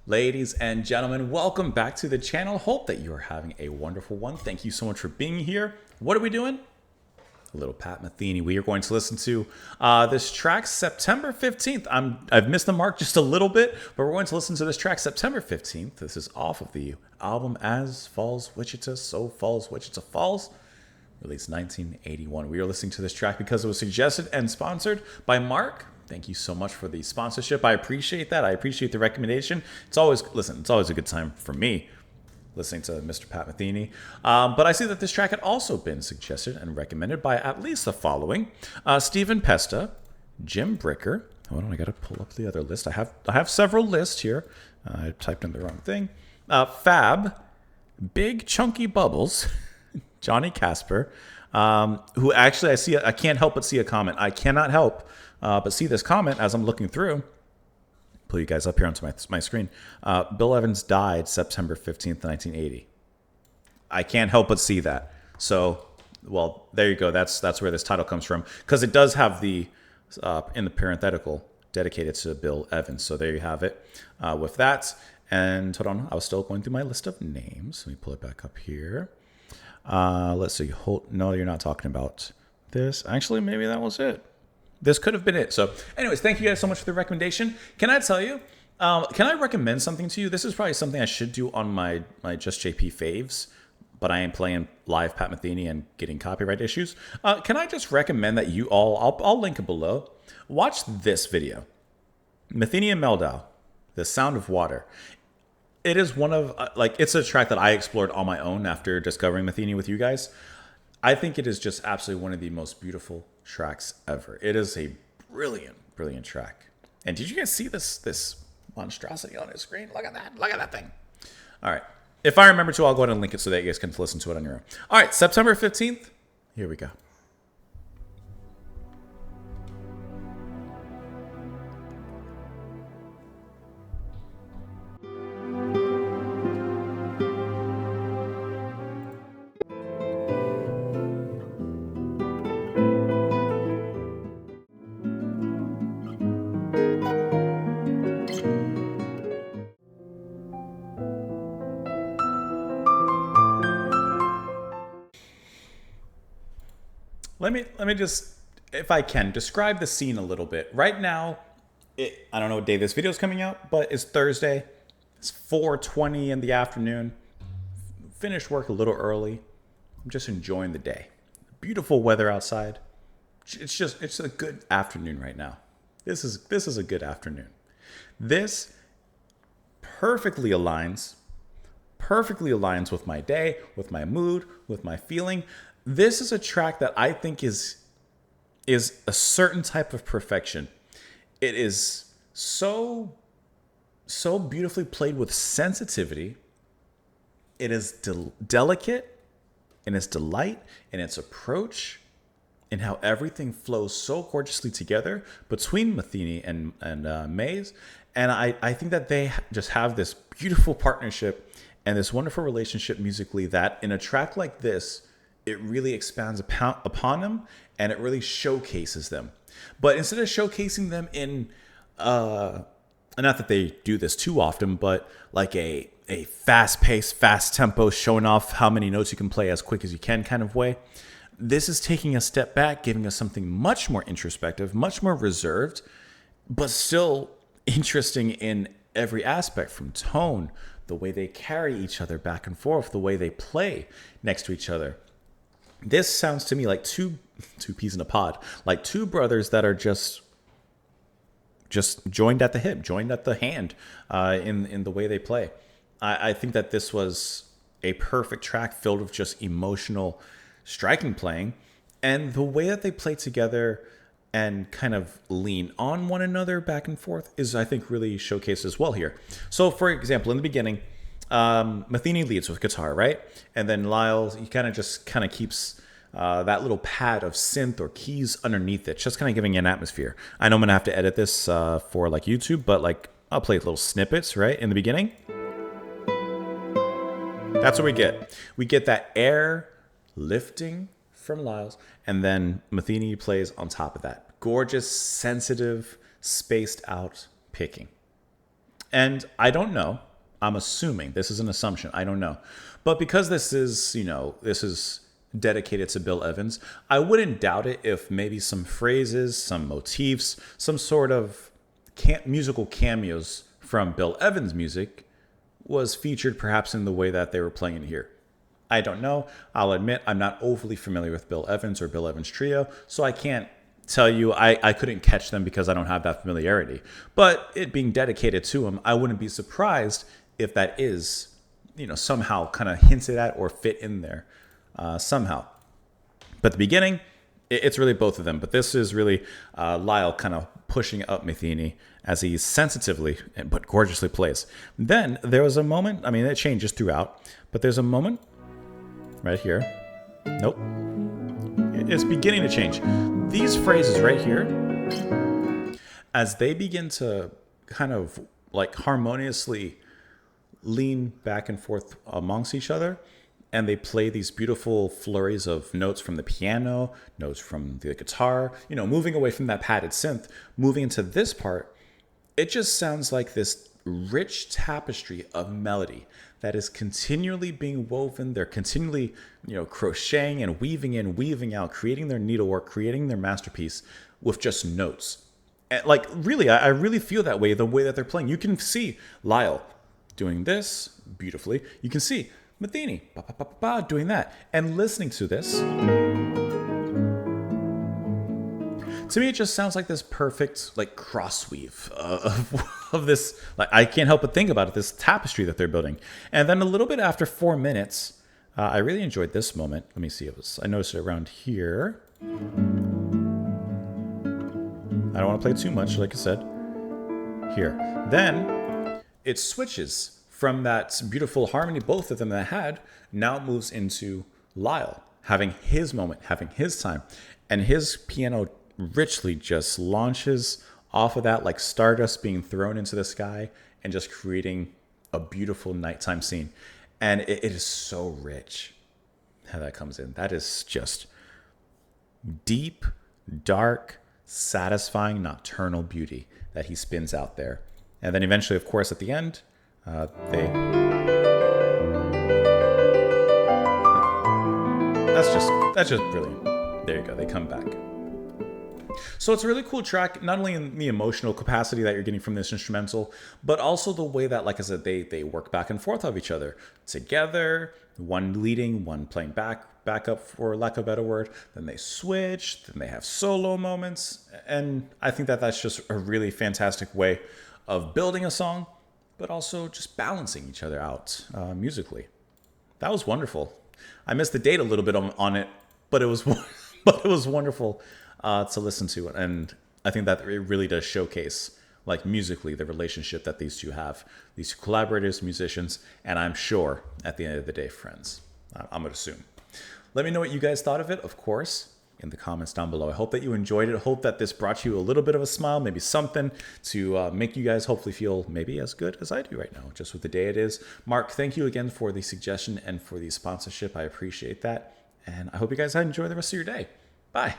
Ladies and gentlemen, welcome back to the channel. Hope that you are having a wonderful one. Thank you so much for being here. What are we doing? A little Pat Metheny. We are going to listen to this track September 15th. I've missed the mark just a little bit, but we're going to listen to this track September 15th. This is off of the album As Falls Wichita, So Falls Wichita Falls, released 1981. We are listening to this track because it was suggested and sponsored by Mark. Thank you so much for the sponsorship. I appreciate that. I appreciate the recommendation. It's always a good time for me listening to Mr. Pat Metheny. But I see that this track had also been suggested and recommended by at least the following: Stephen Pesta, Jim Bricker. Hold on, I got to pull up the other list. I have several lists here. I typed in the wrong thing. Fab, Big Chunky Bubbles, Johnny Casper, who actually I can't help but see a comment. I cannot help but see this comment as I'm looking through. Pull you guys up here onto my screen. Bill Evans died September 15th, 1980. I can't help but see that. So, well, there you go. That's where this title comes from, because it does have the in the parenthetical dedicated to Bill Evans. So there you have it with that. And hold on, I was still going through my list of names. Let me pull it back up here. Let's see. No, you're not talking about this. Actually, maybe that was it. This could have been it. So anyways, thank you guys so much for the recommendation. Can I tell you, can I recommend something to you? This is probably something I should do on my Just JP faves, but I am playing live Pat Metheny and getting copyright issues. Can I just recommend that you all, I'll link it below, watch this video. Metheny and Meldau, The Sound of Water. It is one of, it's a track that I explored on my own after discovering Metheny with you guys. I think it is just absolutely one of the most beautiful tracks ever. It is a brilliant, brilliant track. And did you guys see this monstrosity on his screen? Look at that. Look at that thing. All right. If I remember to, I'll go ahead and link it so that you guys can listen to it on your own. All right. September 15th. Here we go. Let me just, if I can, describe the scene a little bit. Right now, I don't know what day this video is coming out, but it's Thursday. It's 4:20 in the afternoon. Finished work a little early. I'm just enjoying the day. Beautiful weather outside. It's a good afternoon right now. This is a good afternoon. This perfectly aligns with my day, with my mood, with my feeling. This is a track that I think is a certain type of perfection. It is so beautifully played with sensitivity. It is delicate in its delight, in its approach, in how everything flows so gorgeously together between Metheny and Mays. And I think that they just have this beautiful partnership and this wonderful relationship musically that in a track like this, it really expands upon them and it really showcases them. But instead of showcasing them in, not that they do this too often, but like a fast-paced, fast tempo, showing off how many notes you can play as quick as you can kind of way, this is taking a step back, giving us something much more introspective, much more reserved, but still interesting in every aspect, from tone, the way they carry each other back and forth, the way they play next to each other. This sounds to me like two peas in a pod, like two brothers that are just joined at the hip, joined at the hand in the way they play. I think that this was a perfect track filled with just emotional, striking playing, and the way that they play together and kind of lean on one another back and forth is, I think, really showcased as well here. So, for example, in the beginning, Metheny leads with guitar, right? And then Lyle, he kind of keeps that little pad of synth or keys underneath it, just kind of giving it an atmosphere. I know I'm going to have to edit this for like YouTube, but like I'll play little snippets, right? In the beginning. That's what we get. We get that air lifting from Lyle's, and then Metheny plays on top of that. Gorgeous, sensitive, spaced out picking. And I don't know. I'm assuming this is an assumption. I don't know. But because this is, this is dedicated to Bill Evans, I wouldn't doubt it if maybe some phrases, some motifs, some sort of musical cameos from Bill Evans' music was featured perhaps in the way that they were playing it here. I don't know. I'll admit I'm not overly familiar with Bill Evans or Bill Evans Trio, so I can't tell you I couldn't catch them because I don't have that familiarity. But it being dedicated to him, I wouldn't be surprised if that is, somehow kind of hinted at or fit in there somehow. But the beginning, it's really both of them. But this is really Lyle kind of pushing up Metheny as he sensitively but gorgeously plays. Then there was a moment, it changes throughout, but there's a moment right here. Nope. It's beginning to change. These phrases right here, as they begin to kind of like harmoniously lean back and forth amongst each other, and they play these beautiful flurries of notes from the piano, notes from the guitar, moving away from that padded synth, moving into this part, it just sounds like this rich tapestry of melody that is continually being woven. They're continually, crocheting and weaving in, weaving out, creating their needlework, creating their masterpiece with just notes. And really, I really feel that way, the way that they're playing. You can see Lyle doing this beautifully. You can see Metheny doing that. And listening to this, to me, it just sounds like this perfect cross weave of this. I can't help but think about it, this tapestry that they're building. And then a little bit after 4 minutes, I really enjoyed this moment. Let me see. I noticed it around here. I don't want to play too much, like I said. Here. Then it switches from that beautiful harmony both of them that had, now moves into Lyle having his moment, having his time. And his piano richly just launches off of that like stardust being thrown into the sky and just creating a beautiful nighttime scene. And it is so rich how that comes in. That is just deep, dark, satisfying, nocturnal beauty that he spins out there. And then eventually, of course, at the end, that's just brilliant. There you go. They come back. So it's a really cool track, not only in the emotional capacity that you're getting from this instrumental, but also the way that, like I said, they work back and forth of each other together, one leading, one playing backup, for lack of a better word. Then they switch, then they have solo moments. And I think that that's just a really fantastic way of building a song, but also just balancing each other out musically. That was wonderful. I missed the date a little bit on it, but it was wonderful to listen to, and I think that it really does showcase, musically, the relationship that these two have, these two collaborators, musicians, and I'm sure at the end of the day, friends. I'm gonna assume. Let me know what you guys thought of it, of course, in the comments down below. I hope that you enjoyed it. I hope that this brought you a little bit of a smile, maybe something to make you guys hopefully feel maybe as good as I do right now, just with the day it is. Mark, thank you again for the suggestion and for the sponsorship. I appreciate that. And I hope you guys enjoy the rest of your day. Bye.